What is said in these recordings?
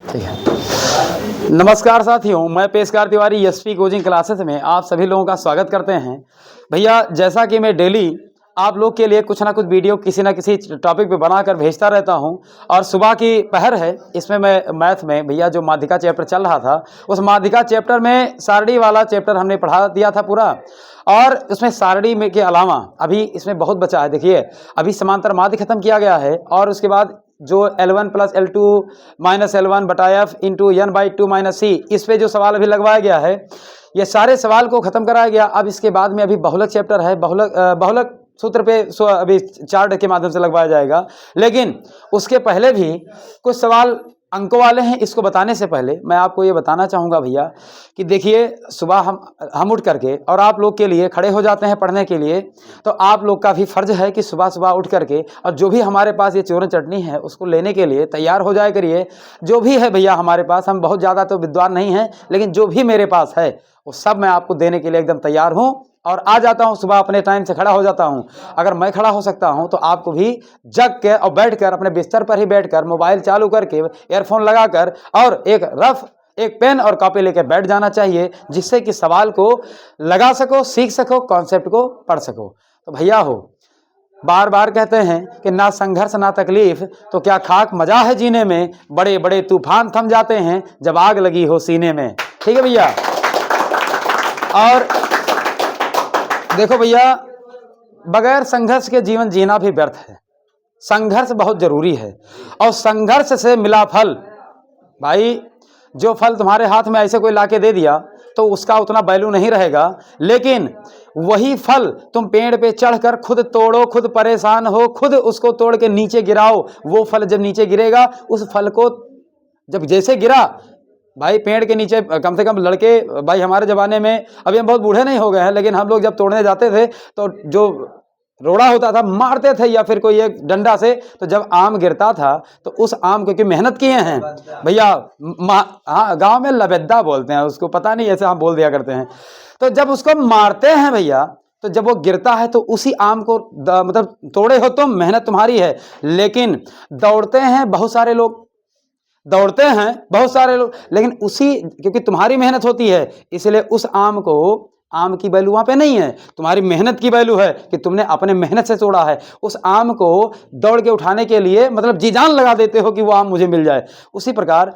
ठीक है। नमस्कार साथियों, मैं पेशकार तिवारी एसपी कोचिंग क्लासेस में आप सभी लोगों का स्वागत करते हैं। भैया, जैसा कि मैं डेली आप लोग के लिए कुछ ना कुछ वीडियो किसी ना किसी टॉपिक पे बनाकर भेजता रहता हूं, और सुबह की पहर है, इसमें मैं मैथ में भैया जो माध्यिका चैप्टर चल रहा था, उस माध्यिका चैप्टर में सारणी वाला चैप्टर हमने पढ़ा दिया था पूरा। और उसमें सारणी में के अलावा अभी इसमें बहुत बचा है। देखिए, अभी समांतर माध्य खत्म किया गया है, और उसके बाद जो L1 plus L2 minus L1 बटा F into N by 2 minus C, इस पे जो सवाल अभी लगवाया गया है, ये सारे सवाल को खत्म कराया गया। अब इसके बाद में अभी बहुलक चैप्टर है, बहुलक सूत्र पे अभी चार्ट के माध्यम से लगवाया जाएगा। लेकिन उसके पहले भी कुछ सवाल अंकों वाले हैं। इसको बताने से पहले मैं आपको ये बताना चाहूँगा भैया कि देखिए, सुबह हम उठ करके और आप लोग के लिए खड़े हो जाते हैं पढ़ने के लिए, तो आप लोग का भी फर्ज है कि सुबह सुबह उठ करके और जो भी हमारे पास ये चूरन चटनी है उसको लेने के लिए तैयार हो जाया करिए। जो भी है भैया हमारे पास, हम बहुत ज़्यादा तो विद्वान नहीं हैं, लेकिन जो भी मेरे पास है वो सब मैं आपको देने के लिए एकदम तैयार हूँ, और आ जाता हूं सुबह, अपने टाइम से खड़ा हो जाता हूं। अगर मैं खड़ा हो सकता हूं तो आपको भी जग के और बैठकर अपने बिस्तर पर ही बैठकर मोबाइल चालू करके ईयरफोन लगाकर और एक पेन और कॉपी लेकर बैठ जाना चाहिए, जिससे कि सवाल को लगा सको, सीख सको, कॉन्सेप्ट को पढ़ सको। तो भैया हो, बार बार कहते हैं कि ना संघर्ष ना तकलीफ तो क्या खाक मजा है जीने में, बड़े बड़े तूफान थम जाते हैं जब आग लगी हो सीने में। ठीक है भैया। और देखो भैया, बगैर संघर्ष के जीवन जीना भी व्यर्थ है। संघर्ष बहुत जरूरी है, और संघर्ष से मिला फल, भाई जो फल तुम्हारे हाथ में ऐसे कोई लाके दे दिया तो उसका उतना वैल्यू नहीं रहेगा, लेकिन वही फल तुम पेड़ पे चढ़कर खुद तोड़ो, खुद परेशान हो, खुद उसको तोड़ के नीचे गिराओ, वो फल जब नीचे गिरेगा, उस फल को जब जैसे गिरा, भाई पेड़ के नीचे कम से कम लड़के, भाई हमारे ज़माने में, अभी हम बहुत बूढ़े नहीं हो गए हैं, लेकिन हम लोग जब तोड़ने जाते थे तो जो रोड़ा होता था मारते थे, या फिर कोई एक डंडा से, तो जब आम गिरता था तो उस आम क्योंकि मेहनत किए हैं भैया, हाँ गांव में लबेद्दा बोलते हैं उसको, पता नहीं ऐसे हम बोल दिया करते हैं। तो जब उसको मारते हैं भैया, तो जब वो गिरता है तो उसी आम को मतलब तोड़े हो तुम, मेहनत तुम्हारी है। लेकिन दौड़ते हैं बहुत सारे लोग, लेकिन उसी क्योंकि तुम्हारी मेहनत होती है, इसलिए उस आम की वैल्यू वहां पे नहीं है, तुम्हारी मेहनत की वैल्यू है कि तुमने अपने मेहनत से तोड़ा है। उस आम को दौड़ के उठाने के लिए मतलब जी जान लगा देते हो कि वो आम मुझे मिल जाए। उसी प्रकार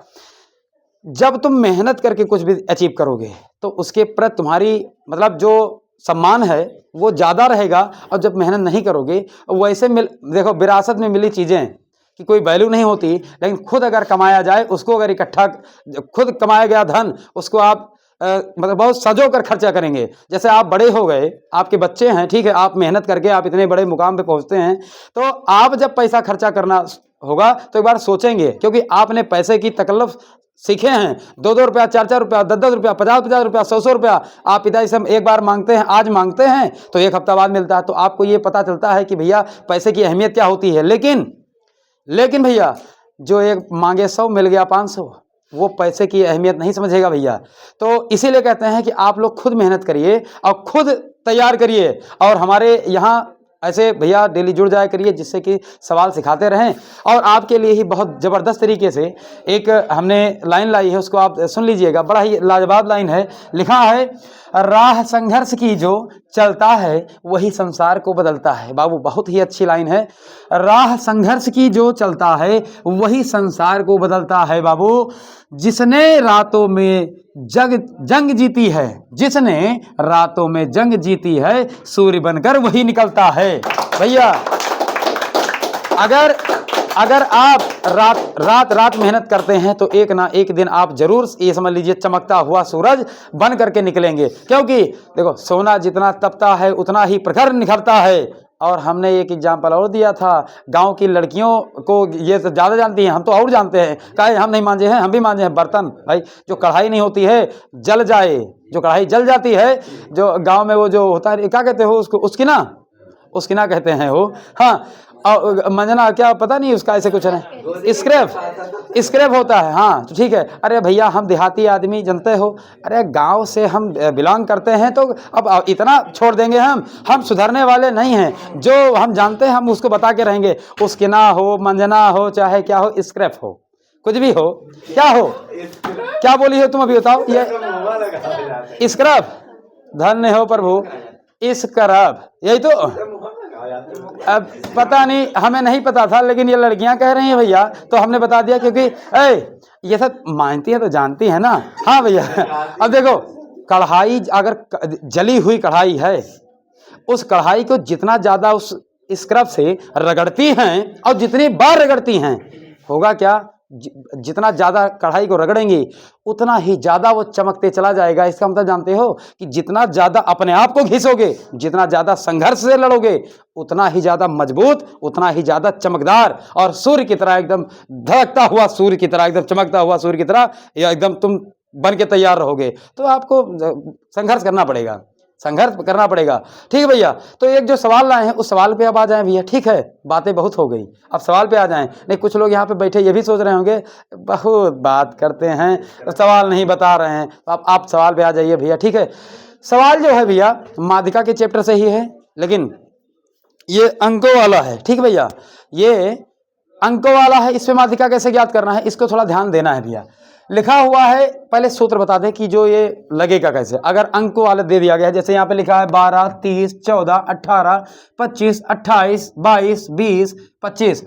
जब तुम मेहनत करके कुछ भी अचीव करोगे तो उसके प्रति तुम्हारी मतलब जो सम्मान है वो ज़्यादा रहेगा, और जब मेहनत नहीं करोगे वैसे देखो, विरासत में मिली चीज़ें कि कोई वैल्यू नहीं होती, लेकिन खुद अगर कमाया जाए उसको, अगर इकट्ठा खुद कमाया गया धन उसको आप मतलब बहुत सजो कर खर्चा करेंगे। जैसे आप बड़े हो गए, आपके बच्चे हैं, ठीक है, आप मेहनत करके आप इतने बड़े मुकाम पे पहुंचते हैं, तो आप जब पैसा खर्चा करना होगा तो एक बार सोचेंगे, क्योंकि आपने पैसे की तकल्लुफ सीखे हैं। 2-2 रुपया, 4-4 रुपया, 10-10 रुपया, 50-50 रुपया, 100-100 रुपया आप पिता से एक बार मांगते हैं, आज मांगते हैं तो एक हफ्ता बाद मिलता है। तो आपको ये पता चलता है कि भैया पैसे की अहमियत क्या होती है। लेकिन भैया जो एक मांगे 100 मिल गया 500, वो पैसे की अहमियत नहीं समझेगा भैया। तो इसीलिए कहते हैं कि आप लोग खुद मेहनत करिए और खुद तैयार करिए, और हमारे यहाँ ऐसे भैया डेली जुड़ जाया करिए, जिससे कि सवाल सिखाते रहें। और आपके लिए ही बहुत ज़बरदस्त तरीके से एक हमने लाइन लाई है, उसको आप सुन लीजिएगा, बड़ा ही लाजवाब लाइन है। लिखा है, राह संघर्ष की जो चलता है वही संसार को बदलता है। बाबू बहुत ही अच्छी लाइन है। राह संघर्ष की जो चलता है वही संसार को बदलता है बाबू। जिसने रातों में जंग जीती है, जिसने रातों में जंग जीती है, सूर्य बनकर वही निकलता है। भैया अगर आप रात मेहनत करते हैं तो एक ना एक दिन आप जरूर ये समझ लीजिए चमकता हुआ सूरज बन करके निकलेंगे। क्योंकि देखो, सोना जितना तपता है उतना ही प्रखर निखरता है। और हमने एक एग्जाम्पल और दिया था, गांव की लड़कियों को ये तो ज़्यादा जानती हैं, हम तो और जानते हैं, काहे हम नहीं मांझे हैं, हम भी मांझे हैं। बर्तन भाई, जो कढ़ाई नहीं होती है जल जाए, जो कढ़ाई जल जाती है, जो गांव में वो जो होता है, क्या कहते हो उसको, उसकी ना कहते हैं वो, हाँ, और मंजना क्या पता नहीं उसका, ऐसे कुछ नहीं, स्क्रैप होता है, हाँ तो ठीक है। अरे भैया हम देहाती आदमी, जानते हो, अरे गांव से हम बिलोंग करते हैं, तो अब इतना छोड़ देंगे हम सुधरने वाले नहीं हैं। जो हम जानते हैं हम उसको बता के रहेंगे, उसकी ना हो, मंजना हो, चाहे क्या हो, स्क्रैप हो, कुछ भी हो, क्या हो, क्या बोली हो तुम, अभी बताओ। ये स्क्रब, धन्य हो प्रभु, स्क्रब, यही तो। अब पता नहीं, हमें नहीं पता था, लेकिन ये लड़कियां कह रही हैं भैया, तो हमने बता दिया, क्योंकि ये सब मानती है तो जानती है ना। हाँ भैया, अब देखो, कढ़ाई अगर जली हुई कढ़ाई है, उस कढ़ाई को जितना ज्यादा उस स्क्रब से रगड़ती हैं और जितनी बार रगड़ती हैं, होगा क्या, जितना ज्यादा कढ़ाई को रगड़ेंगी उतना ही ज्यादा वो चमकते चला जाएगा। इसका मतलब जानते हो कि जितना ज्यादा अपने आप को घिसोगे, जितना ज्यादा संघर्ष से लड़ोगे, उतना ही ज्यादा मजबूत, उतना ही ज्यादा चमकदार और सूर्य की तरह एकदम धड़कता हुआ सूर्य की तरह, एकदम चमकता हुआ सूर्य की तरह, या एकदम तुम बन के तैयार रहोगे। तो आपको संघर्ष करना पड़ेगा, संघर्ष करना पड़ेगा। ठीक है भैया, तो एक जो सवाल लाए हैं उस सवाल पे अब आ जाएं भैया। ठीक है, बातें बहुत हो गई, अब सवाल पे आ जाएं। नहीं, कुछ लोग यहाँ पे बैठे ये भी सोच रहे होंगे बहुत बात करते हैं, सवाल नहीं बता रहे हैं, तो आप सवाल पे आ जाइए भैया। ठीक है, सवाल जो है भैया माध्यिका के चैप्टर से ही है, लेकिन ये अंकों वाला है। ठीक भैया, ये अंकों वाला है, इस पे माध्यिका कैसे ज्ञात करना है, इसको थोड़ा ध्यान देना है भैया। लिखा हुआ है, पहले सूत्र बता दें कि जो ये लगेगा कैसे। अगर अंक वाला दे दिया गया है, जैसे यहाँ पे लिखा है 12, 30, 14, 18, 25, 28, 22, 20, 25।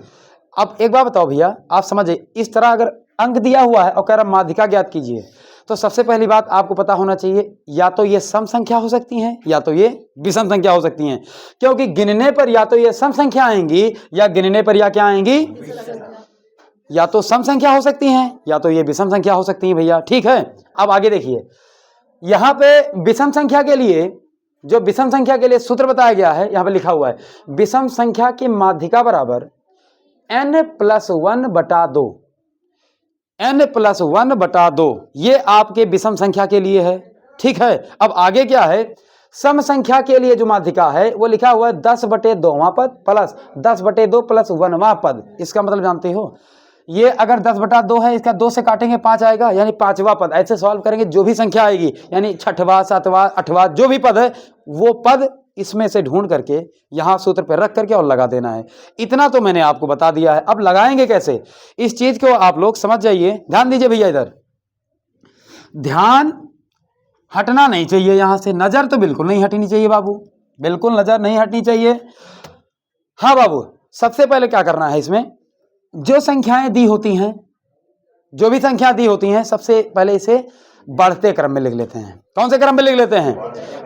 अब एक बात बताओ भैया, आप समझिए, इस तरह अगर अंक दिया हुआ है और कह रहा माध्यिका ज्ञात कीजिए, तो सबसे पहली बात आपको पता होना चाहिए, या तो ये सम संख्या हो सकती हैं या तो ये विषम संख्या हो सकती हैं, क्योंकि गिनने पर या तो ये सम संख्या आएंगी या गिनने पर या क्या आएंगी, या तो सम संख्या हो सकती हैं या तो ये विषम संख्या हो सकती हैं भैया। ठीक है, अब आगे देखिए, यहां पे विषम संख्या के लिए, जो विषम संख्या के लिए सूत्र बताया गया है, यहां पे लिखा हुआ है विषम संख्या की माध्यिका बराबर n+1/2, n+1/2, ये आपके विषम संख्या के लिए है। ठीक है, अब आगे क्या है, सम संख्या के लिए जो माध्यिका है वो लिखा हुआ है 10/2वां पद प्लस 10/2 प्लस 1वां पद। इसका मतलब जानते हो, ये अगर 10/2 है, इसका 2 से काटेंगे 5 आएगा, यानी 5वां पद। ऐसे सॉल्व करेंगे, जो भी संख्या आएगी, यानी 6वां 7वां 8वां जो भी पद है, वो पद इसमें से ढूंढ करके यहाँ सूत्र पे रख करके और लगा देना है। इतना तो मैंने आपको बता दिया है। अब लगाएंगे कैसे, इस चीज को आप लोग समझ जाइए, ध्यान दीजिए भैया, इधर ध्यान हटना नहीं चाहिए, यहां से नजर तो बिल्कुल नहीं हटनी चाहिए बाबू, बिल्कुल नजर नहीं हटनी चाहिए। हाँ बाबू, सबसे पहले क्या करना है, इसमें जो संख्याएं दी होती हैं, जो भी संख्या दी होती हैं, सबसे पहले इसे बढ़ते क्रम में लिख लेते हैं। कौन से क्रम में लिख लेते हैं,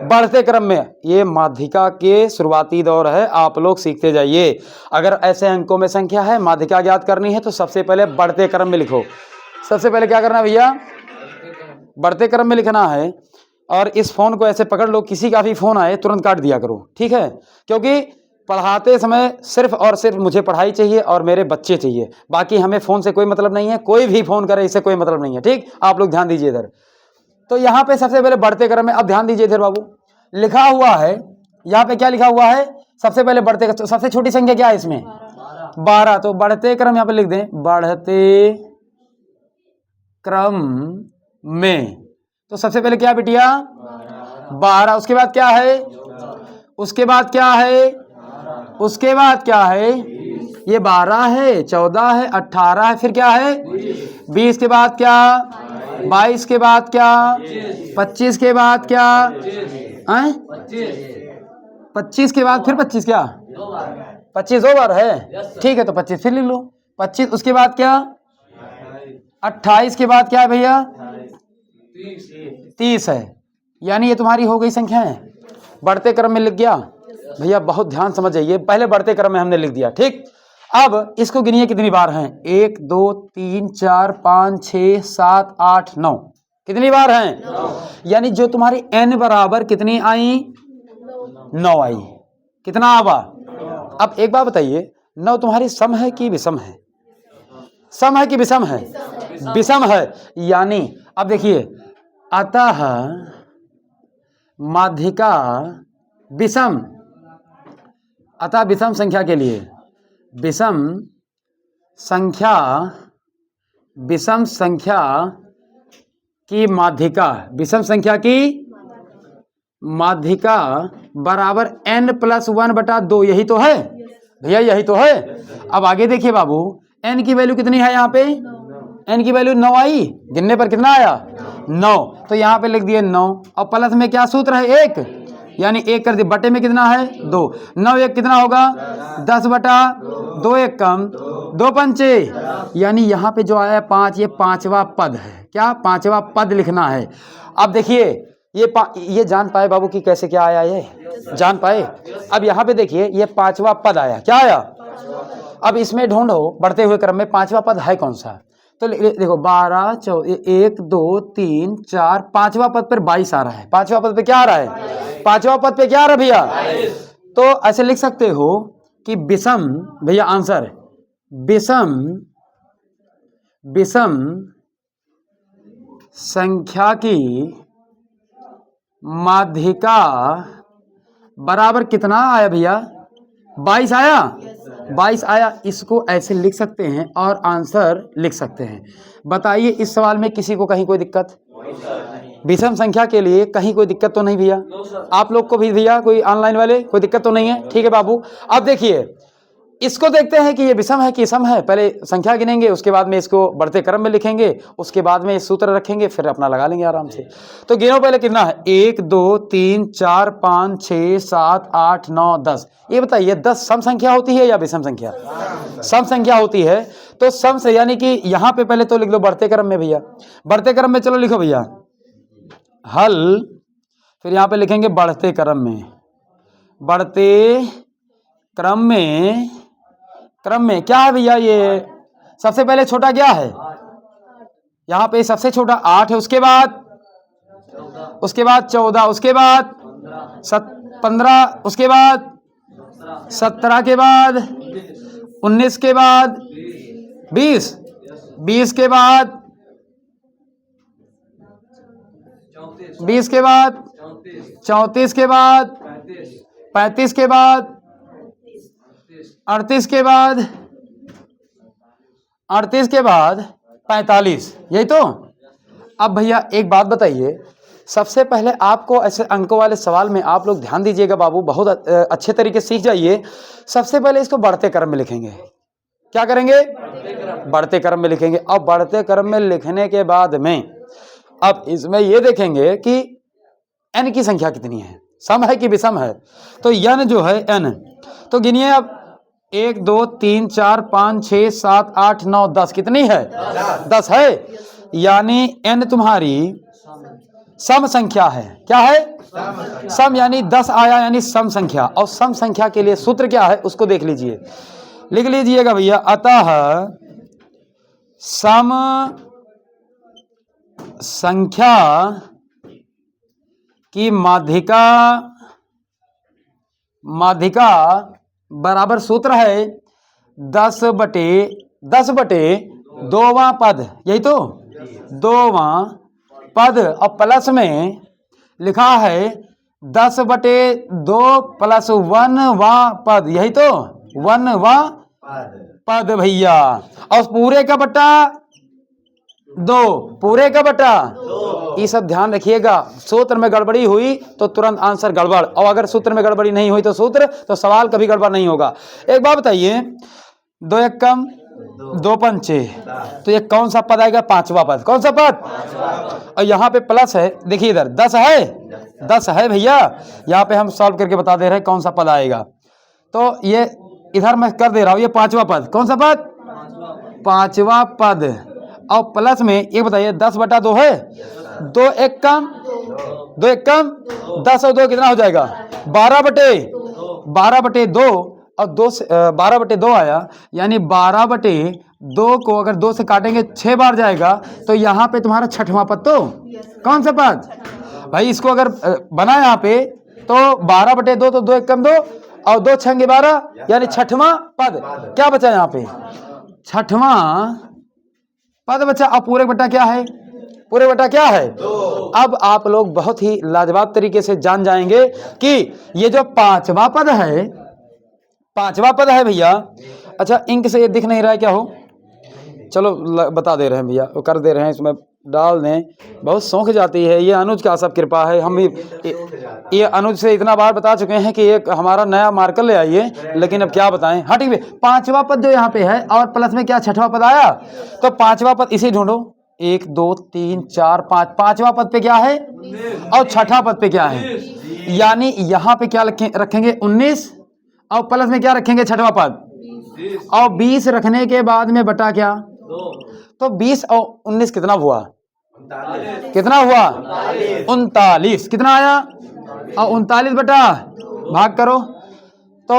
बढ़ते क्रम में। ये माध्यिका के शुरुआती दौर है, आप लोग सीखते जाइए। अगर ऐसे अंकों में संख्या है, माध्यिका ज्ञात करनी है, तो सबसे पहले बढ़ते क्रम में लिखो। सबसे पहले क्या करना है भैया, बढ़ते क्रम में लिखना है। और इस फोन को ऐसे पकड़ लो, किसी का भी फोन आए तुरंत काट दिया करो, ठीक है, क्योंकि पढ़ाते समय सिर्फ और सिर्फ मुझे पढ़ाई चाहिए और मेरे बच्चे चाहिए, बाकी हमें फोन से कोई मतलब नहीं है। कोई भी फोन करे, इससे कोई मतलब नहीं है। ठीक, आप लोग ध्यान दीजिए इधर। तो यहाँ पे सबसे पहले बढ़ते क्रम में, अब ध्यान दीजिए इधर बाबू, लिखा हुआ है, यहाँ पे क्या लिखा हुआ है, सबसे पहले बढ़ते, तो सबसे छोटी संख्या क्या है इसमें, 12। तो बढ़ते क्रम यहाँ पे लिख दें, बढ़ते क्रम में। तो सबसे पहले क्या बिटिया, 12। उसके बाद क्या है, उसके बाद क्या है, उसके बाद क्या है, ये 12 है, 14 है, 18 है, फिर क्या है 20 के बाद क्या, 22 के बाद क्या, 25 के बाद क्या, 25 के बाद फिर 25 क्या, 25 दो बार है, ठीक है, तो 25 फिर ले लो, 25। उसके बाद क्या, 28 के बाद क्या है भैया, 30 है। यानी ये तुम्हारी हो गई संख्या है, बढ़ते क्रम में लिख गया भैया। बहुत ध्यान समझ जाइए, पहले बढ़ते क्रम में हमने लिख दिया, ठीक। अब इसको गिनिए कितनी बार हैं, 1 2 3 4 5 6 7 8 9, कितनी बार हैं, यानी जो तुम्हारी n बराबर कितनी आई, 9 आई। कितना आवा, अब एक बात बताइए, 9 तुम्हारी सम है कि विषम है, सम है कि विषम है, विषम है। यानी अब देखिए, अतः माध्यिका विषम, अतः विषम संख्या के लिए, विषम संख्या, विषम संख्या की माध्यिका, विषम संख्या की माध्यिका बराबर n+1/2, यही तो है भैया, यही तो है। अब आगे देखिए बाबू, n की वैल्यू कितनी है यहाँ पे, n की वैल्यू 9 आई, गिनने पर कितना आया 9, तो यहाँ पे लिख दिए 9 और प्लस में क्या सूत्र है 1, यानी 1 कर दिए, बटे में कितना है 2, 9 1 कितना होगा 10 बटा 2 1 कम 2 पंचे, यानी यहाँ पे जो आया है 5, ये पांचवा पद है, क्या पांचवा पद लिखना है। अब देखिए ये जान पाए बाबू कि कैसे क्या आया, ये जान पाए। अब यहाँ पे देखिए ये पांचवा पद आया, क्या आया, अब इसमें ढूंढो बढ़ते हुए क्रम में पांचवा पद है कौन सा, तो देखो 12 1 2 3 4, पांचवा पद पर 22 आ रहा है, पांचवा पद पे क्या आ रहा है, पांचवा पद पे क्या आ रहा है भैया, तो ऐसे लिख सकते हो कि विषम, भैया आंसर विषम संख्या की माध्यिका बराबर कितना आया भैया 22 आया, 22 आया। इसको ऐसे लिख सकते हैं और आंसर लिख सकते हैं। बताइए इस सवाल में किसी को कहीं कोई दिक्कत, विषम संख्या के लिए कहीं कोई दिक्कत तो नहीं भैया, आप लोग को भी भैया कोई ऑनलाइन वाले कोई दिक्कत तो नहीं है, ठीक है बाबू। अब देखिए इसको देखते हैं कि ये विषम है कि सम है, पहले संख्या गिनेंगे, उसके बाद में इसको बढ़ते क्रम में लिखेंगे, उसके बाद में सूत्र रखेंगे, फिर अपना लगा लेंगे आराम से। तो गिनो पहले कितना है 1 2 3 4 5 6 7 8 9 10, ये बताइए 10 सम संख्या होती है या विषम संख्या, सम संख्या होती है। तो सम से यानी कि यहाँ पे पहले तो लिख लो बढ़ते क्रम में भैया, बढ़ते क्रम में, चलो लिखो भैया हल, फिर यहाँ पे लिखेंगे बढ़ते क्रम में, बढ़ते क्रम में क्या है भैया, ये सबसे पहले छोटा क्या है, यहाँ पे सबसे छोटा 8 है, उसके बाद 14, उसके बाद 15, उसके बाद 17 के बाद 19 के बाद 20 के बाद 20 के बाद 34 के बाद 35 के बाद 38 के बाद 45, यही तो। अब भैया एक बात बताइए, सबसे पहले आपको ऐसे अंकों वाले सवाल में आप लोग ध्यान दीजिएगा बाबू, बहुत अच्छे तरीके से सीख जाइए। सबसे पहले इसको बढ़ते क्रम में लिखेंगे, क्या करेंगे बढ़ते क्रम में लिखेंगे। अब बढ़ते क्रम में लिखने के बाद में अब इसमें ये देखेंगे कि n की संख्या कितनी है, सम है कि विषम है, तो n जो है n, तो गिनिए अब 1 2 3 4 5 6 7 8 9 10, कितनी है 10 है, यानी n तुम्हारी सम संख्या है, क्या है सम, यानी 10 आया यानी सम संख्या। और सम संख्या के लिए सूत्र क्या है उसको देख लीजिए, लिख लीजिएगा भैया, अतः सम संख्या की माध्यिका बराबर सूत्र है 10 बटे 2वां पद, यही तो 2वां पद, और प्लस में लिखा है 10 बटे 2 प्लस 1वां पद, यही तो 1वां पद भैया, और पूरे का बटा 2, पूरे का बटा, ये सब ध्यान रखिएगा। सूत्र में गड़बड़ी हुई तो तुरंत आंसर गड़बड़, और अगर सूत्र में गड़बड़ी नहीं हुई तो सूत्र, तो सवाल कभी गड़बड़ नहीं होगा। एक बात बताइए 2 1 कम 2 पंचे, तो ये कौन सा पद आएगा, पांचवा पद, कौन सा पद, और यहाँ पे प्लस है, देखिए इधर 10 है भैया, यहाँ पे हम सॉल्व करके बता दे रहे हैं कौन सा पद आएगा। तो ये इधर मैं कर दे रहा हूँ, ये पांचवा पद, कौन सा पद, पांचवा पद, और प्लस में ये बताइए 10 बटा 2 है, 2 1 कम 10 और 2 कितना हो जाएगा 12 बटे 2, और 12 बटे 2 आया, यानी 12 बटे 2 को अगर 2 से काटेंगे 6 बार जाएगा, तो यहाँ पे तुम्हारा छठवां पद, तो कौन सा पद भाई, इसको अगर बना यहाँ पे तो 12 बटे 2, तो 2 1 कम 2 और 2 छंगे 12, यानी छठवां पद, क्या बचा यहाँ पे छठवां पद बचा। अब पूरे बटा क्या है, पूरे बटा क्या है, अब आप लोग बहुत ही लाजवाब तरीके से जान जाएंगे कि ये जो पांचवा पद है भैया। अच्छा इंक से ये दिख नहीं रहा है क्या हो, चलो बता दे रहे हैं भैया, कर दे रहे हैं, इसमें डाल दें, बहुत सौंख जाती है। ये अनुज का सब कृपा है। हम ये अनुज से इतना बार बता चुके हैं कि एक हमारा नया मार्कर ले आइए, लेकिन अब क्या बताएं। हाँ ठीक है, पांचवा पद जो यहाँ पे है और प्लस में क्या छठवां पद आया, तो पांचवा पद इसे ढूंढो। 1 2 3 4 5, पांचवा पद पे क्या है और छठा पद पे क्या है, यानी यहाँ पे क्या रखेंगे 19 और प्लस में क्या रखेंगे छठवां पद और 20 रखने के बाद में बटा क्या, तो 20 और 19 कितना हुआ, कितना हुआ 39। कितना आया और 39 बटा भाग करो तो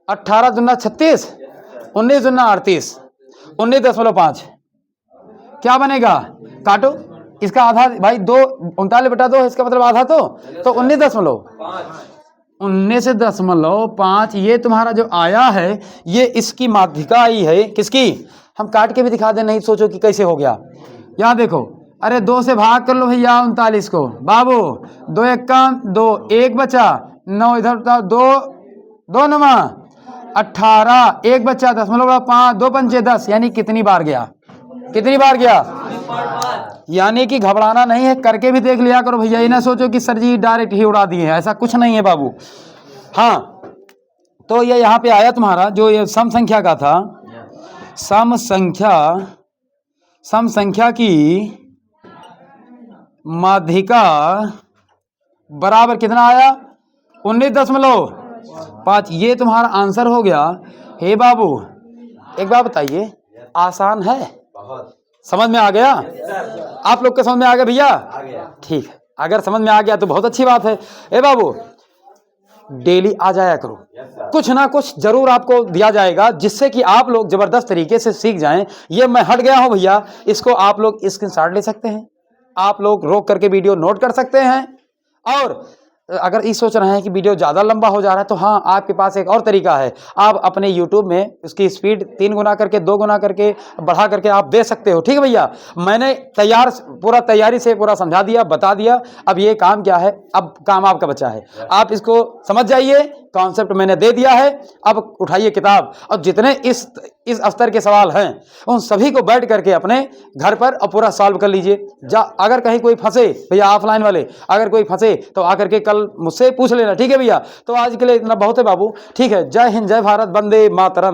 18 दूना 36, 19 दूना 38, 19.5 क्या बनेगा, काटो इसका आधा भाई, 2 39 बटा 2 इसका मतलब आधा, तो 19.5 ये तुम्हारा जो आया है ये इसकी माध्यिका आई है। किसकी, हम काट के भी दिखा दें, नहीं सोचो कि कैसे हो गया। यहाँ देखो, अरे 2 से भाग कर लो भैया 39 को बाबू, 2 1 2, 1 बचा 9, इधर 2 9 18, 1 बचा 10.5, 2 पंचे 10, यानी कितनी बार गया, कितनी बार गया, यानी कि घबराना नहीं है, करके भी देख लिया करो भैया। ये ना सोचो कि सर जी डायरेक्ट ही उड़ा दिए, ऐसा कुछ नहीं है बाबू। हाँ, तो ये यहाँ पे आया तुम्हारा जो ये सम संख्या का था, सम संख्या की माध्यिका बराबर कितना आया 19.5। ये तुम्हारा आंसर हो गया। हे बाबू एक बात बताइए, आसान है, समझ में आ गया, आप लोग के समझ में आ गया भैया, ठीक है, अगर समझ में आ गया तो बहुत अच्छी बात है। ए बाबू डेली आ जाया करो, कुछ ना कुछ जरूर आपको दिया जाएगा जिससे कि आप लोग जबरदस्त तरीके से सीख जाएं। ये मैं हट गया हूं भैया, इसको आप लोग स्क्रीनशॉट ले सकते हैं, आप लोग रोक करके वीडियो नोट कर सकते हैं। और अगर ये सोच रहे हैं कि वीडियो ज़्यादा लंबा हो जा रहा है तो हाँ, आपके पास एक और तरीका है, आप अपने YouTube में उसकी स्पीड 3 गुना करके 2 गुना करके बढ़ा करके आप दे सकते हो। ठीक है भैया, मैंने पूरा तैयारी से पूरा समझा दिया, बता दिया। अब ये काम क्या है, अब काम आपका बचा है, आप इसको समझ जाइए, कॉन्सेप्ट मैंने दे दिया है। अब उठाइए किताब और जितने इस स्तर के सवाल हैं उन सभी को बैठ करके अपने घर पर और पूरा सॉल्व कर लीजिए। अगर कहीं कोई फंसे भैया, ऑफलाइन वाले अगर कोई फंसे तो आकर के कल मुझसे पूछ लेना, ठीक है भैया। तो आज के लिए इतना बहुत है बाबू, ठीक है। जय हिंद, जय भारत, वंदे मातरम।